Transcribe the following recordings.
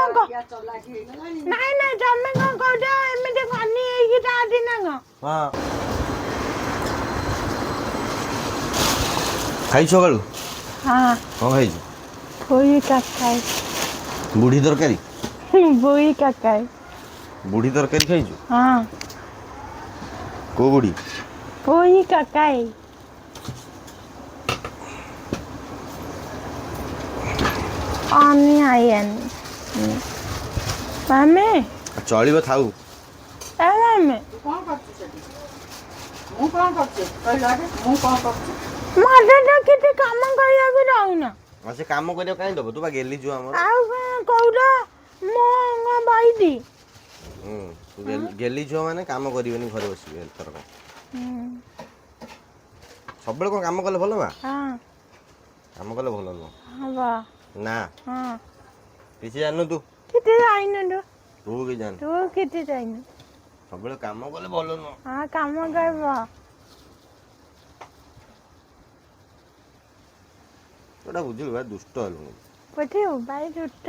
କଣ ନାଇଁ ନାଇଁ ତମେ କଣ କହୁଛ ଏମିତି ଗନି ହେଇକି ଯାଆନ୍ତି ନା କଣ? ହଁ ଖାଇ ସକାଳୁ ହଁ କ'ଣ ଖାଇଛୁ? ପୋଇ ତରକାରୀ। ବୁଢ଼ୀ ତରକାରୀ? ପୋଇ ତରକାରୀ। ବୁଢ଼ୀ ତରକାରୀ ଖାଇଛୁ? ହଁ କୋଉ ବୁଢ଼ୀ? ପୋଇ ତରକାରୀ। ଆମେ ଚଳିବ ଥାଉ। ଆମେ କଣ କରୁଛୁ ସେଠି? ମୁଁ କଣ କରୁଛି କହିଲା ମୁଁ କଣ କରୁଛି? ମତେ ତ କିଛି କାମ କରିବାକୁ ଦଉନ। ଆଉ ସେ କାମ କରିବାକୁ କାହିଁ ଦେବ? ତୁ ବା ଗେଲିଛୁ ଆମର। ଆଉ କଣ କହୁଛ ମୁଁ ବଇଛି। ତୁ ଗେଲି ଝିଅ ମାନେ କାମ କରିବେନି, ଘରେ ବସିବେ ଏଥରକ। ସବୁବେଳେ କ'ଣ କାମ କଲେ ଭଲ ମା? ହଁ କାମ କଲେ ଭଲ ନୁହଁ। ହବ। ନା ହଁ କିଛି ଜାଣିନୁ ତୁ। କିଛି ଯାଇନୁ ତୁ କିଛି ଜାଣିନୁ। ତୁ କିଛି ଯାଇନୁ। ସବୁବେଳେ କାମ କଲେ ଭଲ ନୁହଁ। ହଁ କାମ କରିବ। ଏଇଟା ବୁଝିଲୁ ଭାଇ, ଦୁଷ୍ଟ ହେଲୁଣି। ବୁଝିବୁ ଭାଇ ଦୁଷ୍ଟ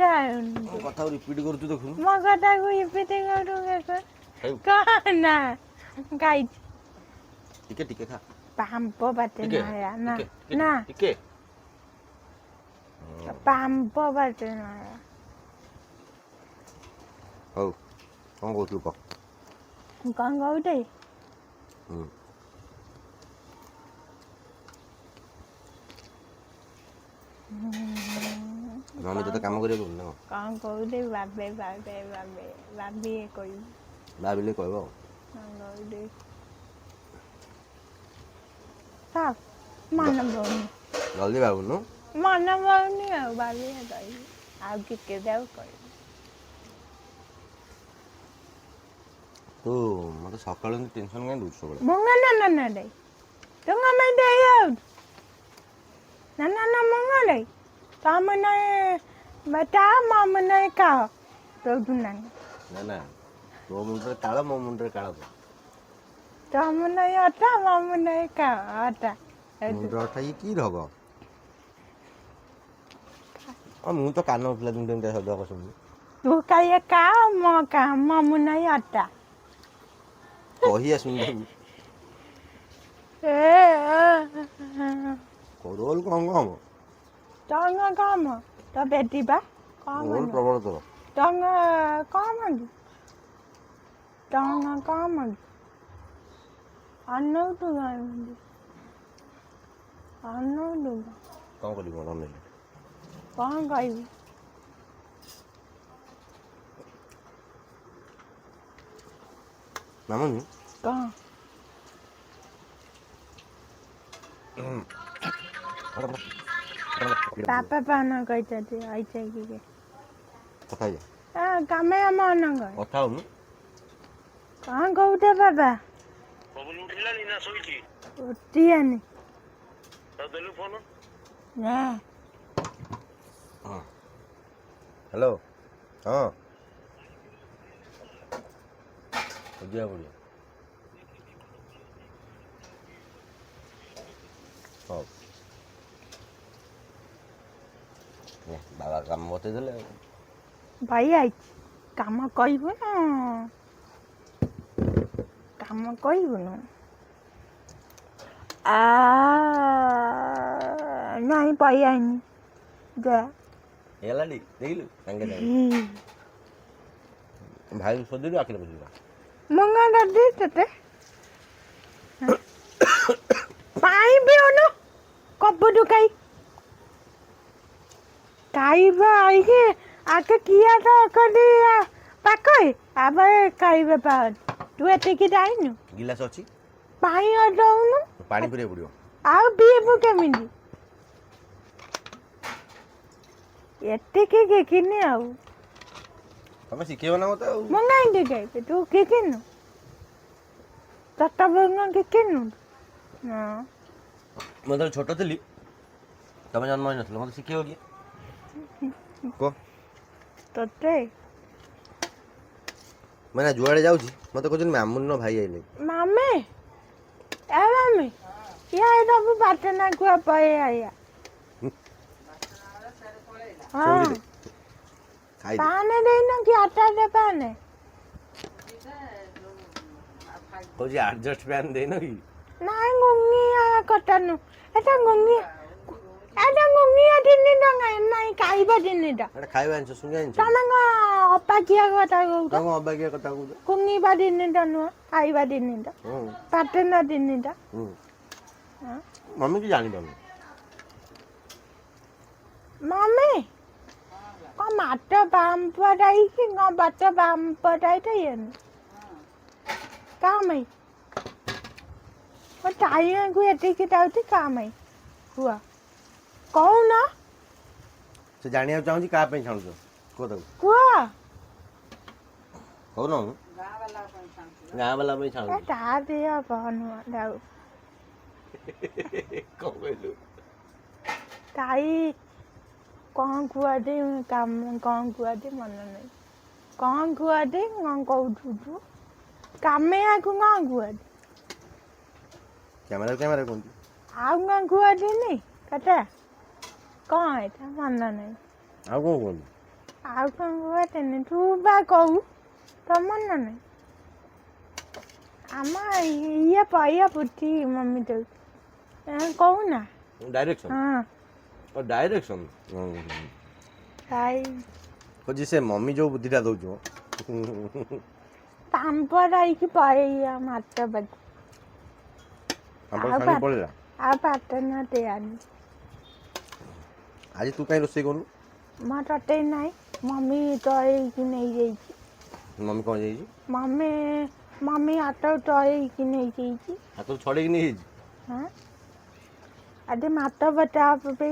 ମୋ କଥାକୁ ରିପିଟ୍ କରୁଛୁ ଦେଖୁନୁ। ମୋ କଥାକୁ ରିପିଟ୍ କରୁ ଖାଇବୁ କହ ନା ଖାଇଛି। ଟିକେ ଟିକେ ଖା। ପାମ୍ପ ବାଟେ ଟିକେ ନୟା ନା ଟିକେ ଟିକେ ନା ଟିକେ। ପାମ୍ପ ବାଟେ ନୟା। ହଉ କ'ଣ କହୁଥିଲୁ କହ। କଣ କହୁଛି? ମମି ତୋତେ କାମ କରିବାକୁ କହୁନି ନା କ'ଣ? କଣ କହୁଛି ବାବେ ବାବେ ବାବେ ବାବିଏ କହିବୁ। ଭାବିଲେ କହିବ ଆଉ। କଣ କହୁଛି ଥାଉ ମନେ ପଡୁନି। ଜଲ୍ଦି ଭାବୁନୁ। ମନେ ପଡୁନି ଆଉ ବାବିଏ କହିବି। ଆଉ ଟିକେ ଯାଉ କହିବି। ତୁ ମୋତେ ସକାଳୁ ଏମିତି ଟେନସନ୍ କାହିଁ ଦେଉଛୁ ସବୁବେଳେ? ମୁଙ୍ଗା ନା ନା ନା ଦେ ତୁ ଆମେ ଦେଇ ଆଉ ନା ନା ନା ମୁଙ୍ଗା ଦେ ତମ ନାଇ ବେଟା ମମ ନାଇ କାହ ତୋଠୁ ନାହିଁ। ନା ନା, ତୋ ମୁଣ୍ଡରେ କାଳ, ମୋ ମୁଣ୍ଡରେ କାଳ କର। ତମ ନାଇ ଅଟା ମମ ନାଇ କାହ ଅଟା। ମୁଣ୍ଡରେ ଅଠା ଇଏ କି ରୋଗ? ମୁଁ ତ କାନ ଉଠିଲା ଦିନଠୁ ଏମିତିଆ ଶବ୍ଦ ଶୁଣିଲି। ତୁ କାହିଏ କାହ ମୋ କାହ ମମ ନାଇ ଅଟା। କହି ଆସୁନି ତାକୁ। ରୋଲ କ'ଣ ହବ? ତଙ୍ଗ କାମ ତ ବେଟି ବା ରୋଲ ପ୍ରବଳ ତୋର। ତଙ୍ଗ କାମ ତଙ୍ଗ କାମ ଅନଉଠୁ ଅନଉଠୁ କ'ଣ କରିବି ମୋର ଅନେଇଲେ? କଣ କହିବି? ମାମୁନି କଣ ବାପା ପାନ କହିଛନ୍ତି ଆଇଛ କି କଥା ହେଇଯା। କାମେ ଆମ ଅନଙ୍ଗ କଥା ହଉନୁ। କଣ କହୁଛ ବାବା? ବବୁଲ ଉଠିଲାଣି ନା ଶୋଇଛି? ଉଠିଆନି ତାକୁ ଦେଲୁ ଫୋନ। ନା ହଁ ହ୍ୟାଲୋ। ହଁ ବୁଝିବାକୁ ପଡ଼ିବ। ହଉ ବାବା କାମ ବତେଇ ଦେଲେ ଆଉ। ଭାଇ ଆଇଛି କାମ କହିବୁ ନା କାମ କହିବୁନୁ ନାଇଁ ପାଇ ଆଇନି ଯା ହେଇଗଲା ଟି ଦେଖିଲୁ ସାଙ୍ଗେ ସାଙ୍ଗେ ଭାଇ ସୋଦିଲୁ ଆଖିରେ ବୁଝିବା। ମଙ୍ଗା ଦାଦି ତତେ ପାଣି ପିଉନୁ କବୁଟୁ ଖାଇବା ଆଇକି ଆକେ କିଆ ତ କରି ପାକଇ ଆବେ ଖାଇବା ପାଅ ତୁ ଏଠିକି ଯାଇନୁ ଗିଲାସ ଅଛି, ପାଣି ଦଉନୁ ପାଣି ପୁରେଇବାକୁ ପଡ଼ିବ। ଆଉ ପିଇବୁ କେମିତି? ଏତିକି କିଖିନି ଆଉ ତମେ ଶିଖେଇବ ନା ମତେ ଆଉ। ମୁଁ କାହିଁକି ଖାଇବି ତୁ କିଖିନୁ ତତ ବଙ୍ଗ କିଖିନୁ ନା ମୁଁ ଯେତେବେଳେ ଛୋଟ ଥିଲି ତମେ ଜନ୍ମ ହେଇନଥିଲ, ମତେ ଶିଖେଇବ କିଏ କୁହ? ତତେ ମାନେ ଯୁଆଡ଼େ ଯାଉଛି ମତେ କହୁଛନ୍ତି ମାମୁନର ଭାଇ ଆଇଲେ। ମାମେ ଏ ମାମେ ଇଆ ସବୁ ପାଟନା କୁଆ ପଳେଇ ଆଇଆ ହଁ ଶୁଣିଲେ ଖାଇ ପାନେ ଦେଇନ କି ଆଟାରେ ପାନେ କହୁଛି ଆଡଜଷ୍ଟ ଫ୍ୟାନ୍ ଦେଇନ କି ନାଇଁ ଗୁଙ୍ଗିଆ କଟାନୁ ଏଟା ଗୁଙ୍ଗିଆ ତିନି ଟଙ୍କା ନାଇଁ ଖାଇବା ତିନିଟା ଏଟା ଖାଇବା ଜିନିଷ ଶୁଣିବା ଜିନିଷ ତମେ କଣ ଅପାକିଆ କଥା କହୁଛ ତମ ଅବାଗିଆ କଥା କହୁଛ କୁଙ୍ଗିବା ତିନିଟା ନୁହଁ ଖାଇବା ତିନିଟା ହୁଁ ପାଟେନା ତିନିଟା ହୁଁ ହଁ। ମମି କି ଜାଣିପାରୁନି ମମି କଣ ମାଟ ପାମ୍ପଡାଇକି କଣ ବାଟ ପାମ୍ପଡାଇଥାଇନି କାମයි ଟାଇକୁ ଏଠିକି ଯାଉଛି କାମයි କୁହ କହୁନ ସେ ଜାଣିବାକୁ ଚାହୁଁଛି କାହା ପାଇଁ ଛାଣୁଛ କୁହ ତାକୁ କୁହ କହୁନ ଗାଁ ବାଲା ପାଇଁ ଛାଣୁଛି ତା ଦେହ ନୁହଁ ଯାଉ କଣ କହିଲୁ ତାଇ କଣ କୁଆଡେ କାମ କଣ କୁଆଡେ ମନେ ନାହିଁ କଣ କୁଆଡେ କଣ କହୁଛୁ କାମେୟାକୁ କଣ କୁଆଡେ କ୍ୟାମେରା କୁହନ୍ତି ଆଉ କଣ କୁଆଡେନି କଥା କଣ ଏଇଟା ମନେ ନାହିଁ ଆଉ କଣ କୁହନ୍ତି ଆଉ କଣ କୁଆଡେନି ତୁ ବା କହୁ ତ ମନେ ନାହିଁ ଆମ ଇଏ ପାଇଆ ପୁଠି ମମି ଦଉଛି କହୁନା ଡାଇରେକ୍ସନ ହଁ ଡାଇରେକ୍ସନ ତାଇ କହୁଛି ସେ ମମି ଯୋଉ ବୁଦ୍ଧିଟା ଦଉଛୁ ପାମ୍ପଡାଇକି ପଳେଇଆ ମାତ ବାଟ ପଳେଇଲା ଆଉ ପାଟ ନା ଦେଆନି ଆଜି ତୁ କାହିଁ ରୋଷେଇ କରୁନୁ ମୋ ଟଟେଇ ନାହିଁ ମମି ତଳେଇକି ନେଇଯାଇଛି ମମି କଣ ଯାଇଛି ମମି ହାତ ତଳେଇକି ନେଇଯାଇଛି ହାତରୁ ଛଡେଇକି ନେଇଯାଇଛି ହଁ ଆଜି ମାତ ବଟା ପାଇଁ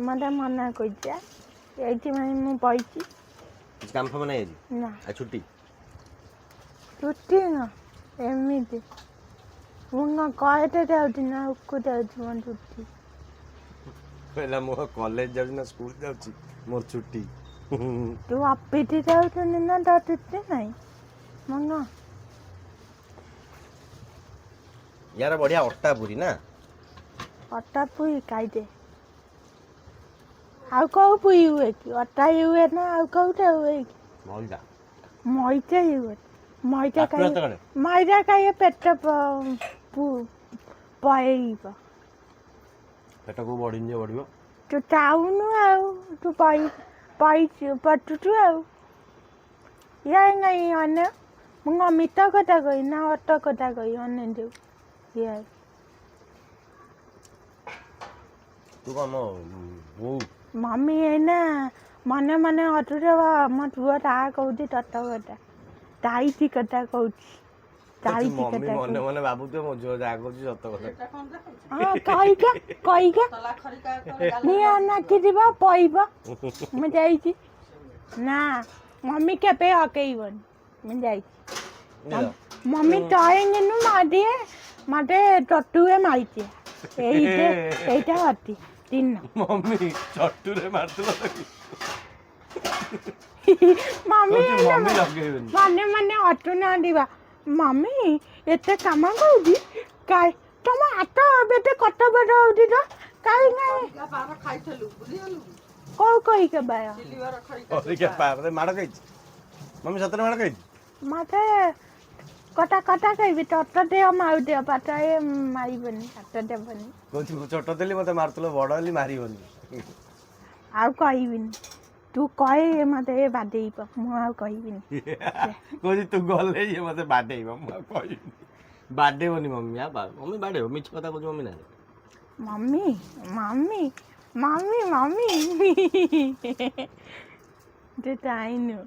ମତେ ମନା କରିଛ ଏଇଥିପାଇଁ ମୁଁ ବଇଛି କିଛି କାମ ଫାମ ନାହିଁ ଆଜି ନା ଆଉ ଛୁଟି ଛୁଟି ନ ଏମିତି ମୁଁ କଣ କଏଟେ ଯାଉଛି ନା ଉକୁ ଯାଉଛି ମୋ ଛୁଟି କହିଲା ମୁଁ କଲେଜ ଯାଉଛି ନା ସ୍କୁଲ ଯାଉଛି ମୋର ଛୁଟି ତୁ ଅପିଟି ଯାଉଛନ୍ତି ନା ତ ଛୁଟି ନାହିଁ ମନ ୟାର ବଢିଆ ଅଟା ପୁରୀ ନା ଅଟା ପୁଇ ଖାଇଦେ ଆଉ କୋଉ ପୁଇ ହୁଏ କି ଅଟା ହୁଏ ନା ଆଉ କୋଉଟା ହୁଏ କି ମଇଦା ମଇଦା ହୁଏ ମଇଦା କାଟୁ ହାତ କାଟେ। ଖାଇଏ ପେଟ ପଳେଇବ ପେଟ କୋଉ ବଢିନି ଯେ ବଢିବ ତୁ ଚାଉନୁ ଆଉ ତୁ ପଟୁଛୁ ଆଉ ଇଏ ନାଇଁ ଅନେ ମୁଁ କଣ ମିଛ କଥା କହି ନା ଅଟ କଥା କହି ଅନେ ଯୋଉ ଇଏ ତୁ କଣ ମୋ ବୋଉ ମମି ଏଇନା ମନେ ମନେ ଅଟୁରେ ମୋ ପୁଅ ତା କହୁଛି ତତ କଥା ତାଇତି କଥା କହୁଛି ତାଇତି ମମି କଥା ମନେ ମନେ ଭାବୁଥିବ ମୋ ଝିଅ ଯାହା କହୁଛି ସତ କଥା ହଁ କହିକା ନିଆଁ ନାଖିଯିବ ପଇବ ମୁଁ ଯାଇଛି ନା ମମି କେବେ ହକେଇବନି ମୁଁ ଯାଇଛି ମମି ତଳେଙ୍ଗିନୁ ମତେ ଟଟୁଏ ମାଇଛି এইটা অতি তিন ମମି ଚଟୁରେ ମାରୁଥିଲ ତାକୁ ମମି ମମି ଲଗେଇବେନି ମାନେ ମାନେ ଅଟୁ ନା ଦିବା ମମି ଏତେ କାମ କରୁଛି କାଇ ତମ ହାତ ବେଟେ କଟ ବେଟ ହଉଛି ତ କାଇ ନାଇଁ କୋଉ କହିକେ ବାୟ ମାଡ଼ ଖାଇଛି ମମି ସତରେ ମାଡ଼ ଖାଇଛି ମତେ କଟା ଖାଇବି ତଟ ଦେହ ମାଉ ଦେହ ପାଟ ମାରିବନି ହାତ ଦେବନି କହୁଛି ମୁଁ ଛୋଟ ଥିଲି ମତେ ମାରୁଥିଲ ବଡ ହେଲି ମାରିବନି ଆଉ କହିବିନି ତୁ କହେ ମତେ ବାଡେଇବ ମୁଁ ଆଉ କହିବିନି କହୁଛି ତୁ ଗଲେ ଇଏ ମତେ ବାଡେଇବ ମୁଁ ଆଉ କହିବିନି ବାଡେଇବନି ମମି ମମି ବାଡେଇବ ମିଛ କଥା କହୁଛି ମମି ନା ମମି ମମି ମମି ମମି ତୁ ଚାଇନୁ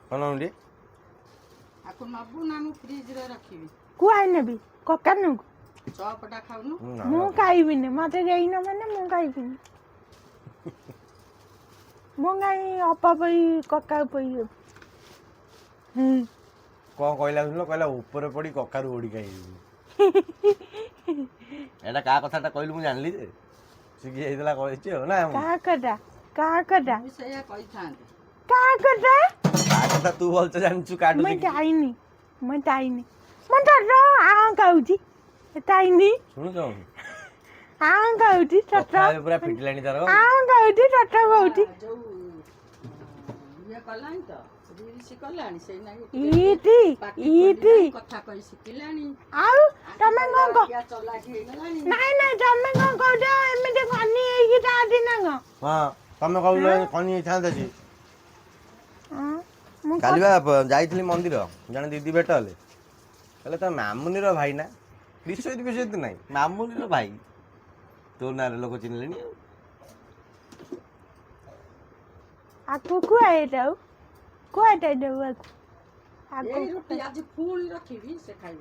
କଣ ମମି ଆକୁ ନବୁ ନା ମୁଁ ଫ୍ରିଜରେ ରଖିବି କୁଆଇ ନେବି କକାନୁକୁ ଚପଟା ଖାଉନୁ ମୁଁ ଖାଇବିନି ମତେ ଦେଇନ ମାନେ ମୁଁ ଖାଇବିନି ମୁଁ କାଇଁ ଅପା ପଇ କକା ପଇ କଣ କହିଲା ଶୁଣିଲ କହିଲା ଉପରେ ପଡି କଖାରୁ ଓଡ଼ି ଖାଇବି ଏଇଟା କାହା କଥାଟା କହିଲୁ ମୁଁ ଜାଣିଲି ଯେ ଶିଖି ଯାଇଥିଲା କହିଛି ଆଉ ନା କାହା କଥା ମୁଁ ସେଇଆ କହିଥାନ୍ତି କାହା କଥା କାହା କଥା ତୁ ଭଲସେ ଜାଣିଛୁ କାଟୁ ମୁଁ ଯାଇନି ମୁଁ ତ କହୁଛି ଯାଇନି ଶୁଣୁଛ କହୁଛି କଥା ପୁରା ଫିଟିଲାଣି ତାର କହୁଛି ଯୋଉ ଇଏ କଲାଣି ତ ରିଲ୍ସ କଲାଣି ସେଇ ନାଗି ଇଟି ଇଟି କଥା କହି ଶିଖିଲାଣି ଆଉ ତମେ କଣ କହ ଚଲାକି ହେଇଗଲାଣି ନାଇଁ ନାଇଁ ତମେ କଣ କହୁଛ ଏମିତି କନି ହେଇକି ତା ଦିନ କଣ ହଁ ତମେ କହୁଛ କନି ହେଇଥାନ୍ତା ସେ ମୁଁ କାଲି ବା ଯାଇଥିଲି ମନ୍ଦିର ଜଣେ ଦିଦି ଭେଟ ହେଲେ କହିଲେ ତମ ମାମୁନିର ଭାଇ ନା ବିଶ୍ୱଜିତ ନାହିଁ ମାମୁନିର ଭାଇ ତୋ ନାଁରେ ଲୋକ ଚିହ୍ନିଲେଣି ଆକୁ କୁଆଇଟାଉ କୁଆଇଟାଇ ଦେବୁ ଆକୁ ଏଇ ରୁଟି ଆଜି ପୁଣି ରଖିବି ସେ ଖାଇବ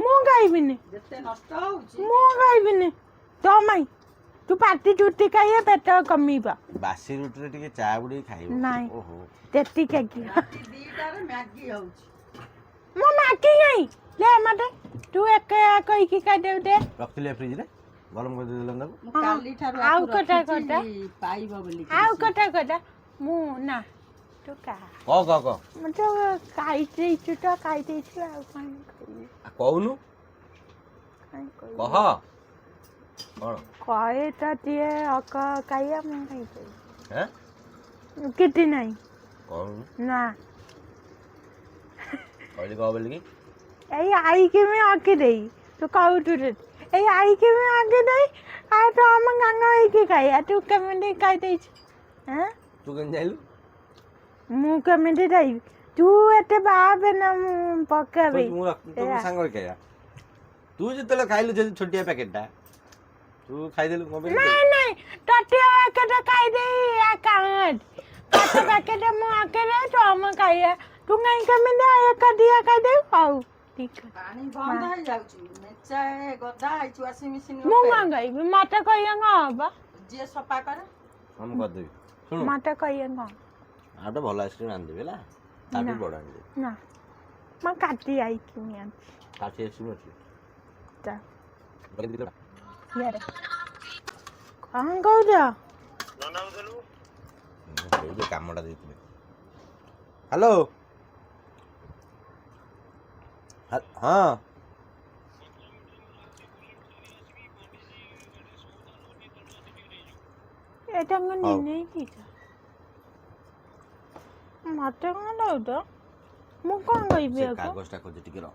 ମୁଁ ଖାଇବିନି ଯେତେ ନଷ୍ଟ ହଉଛି ମୁଁ ଖାଇବିନି ତମାଇ ତୁ ପାଟି ଚୁଟି ଖାଇଏ ପେଟ କମିବ ବାସି ରୁଟିରେ ଟିକେ ଚା ବୁଡେଇ ଖାଇବ ନାଇଁ ଓହୋ ତେତିକି ରାତି 2ଟାରେ ମ୍ୟାଗି ହଉଛି ମୁଁ ମାକି ନାଇଁ ଲେ ମତେ ତୁ ଏକା କହିକି ଖାଇଦେବୁ ଦେ ରଖିଥିଲି ଫ୍ରିଜରେ ଗରମ କରିଦେଇଦେଲ ତାକୁ ମୁଁ କାଲି ଠାରୁ ଆଉ ଆକୁ କଥା ରଖିଛି ପାଇବ ବୋଲି ଆଉ କଥା ମୁଁ ନା ତୁ କା କହ ମୁଁ ତ ଖାଇଦେଇଛୁ ତ ଖାଇଦେଇଛୁ ଆଉ କଣ କହିବି କହୁନୁ କାଇଁ କହିବି କହ କଣ କହେ ତ ଟିଏ ଅକ ଖାଇବା ମୁଁ ଖାଇଦେବି ହେଁ କିଛି ନାହିଁ କହୁନୁ ନା କହିଲି କହ ବୋଲିକି ଏଇ ଆଇକି ମୁଁ ଆଙ୍କି ଦେଇ ତୁ କହୁଛୁ ରେ ଏଇ ଆଇକି ମୁଁ ଆଙ୍କି ଦେଇ ଆଉ ତ ଆମ ଗାଙ୍ଗ ହେଇକି ଖାଇବା ତୁ କେମିତି ଖାଇଦେଇଛୁ ହଁ ତୁ କେମିତି ଯାଇଲୁ ମୁଁ କେମିତି ଖାଇବି ତୁ ଏତେ ଭାବେ ନା ମୁଁ ପକାବି ମୁଁ ତୋ ସାଙ୍ଗରେ ଖାଇବା ତୁ ଯେତେବେଳେ ଖାଇଲୁ ଯଦି ଛୋଟିଆ ପ୍ୟାକେଟଟା ତୁ ଖାଇଦେଲୁ କଣ ପାଇଁ ନାଇଁ ତତେ ଏକଟା ଖାଇଦେଇ କାଟ ପ୍ୟାକେଟ ମୁଁ ଆକେରେ ତ ଆମ ଖାଇବା ତୁ କାଇଁ କେମିତି ଏକା ଦିଆ ଖାଇଦେବୁ ହଉ ଠିକ ପାଣି ବନ୍ଦ ହେଇଯାଉଛି ମେଚାଏ ଗଦା ହେଇଛି ୱାସିଂ ମେସିନ୍ ମୁଁ କଣ ଖାଇବି ମତେ କହିବା କଣ ହବ ଯିଏ ସଫା କରେ ମୁଁ କରିଦେବି ଶୁଣୁ ମତେ କହିବା କଣ ଆଉ ଗୋଟେ ଭଲ ଆଇସ୍କ୍ରିମ୍ ଆଣିଦେବି ହେଲା ତାଠୁ ନା। ବଡ଼ ଆଣିଦେବି ନା ମୁଁ କାଟି ଆଇକି ଆଣିଛି କାଠି ଆଇସ୍କ୍ରିମ୍ ଅଛି ଯା ବଢ଼ିଆ ଇଆଡ଼େ କଣ କହୁଛ ନନା ଦେଲୁ ଏଇ କାମଟା ଦେଇଥିଲେ ହ୍ୟାଲୋ ହଁ এটা ମୁଁ ହଉ। ନେଇକି ମତେ କଣ ଦଉଛ ମୁଁ କଣ କହିବି ସେ ଆକୁ କାଗଜଟା ଖୋଜି ଟିକେ ରହ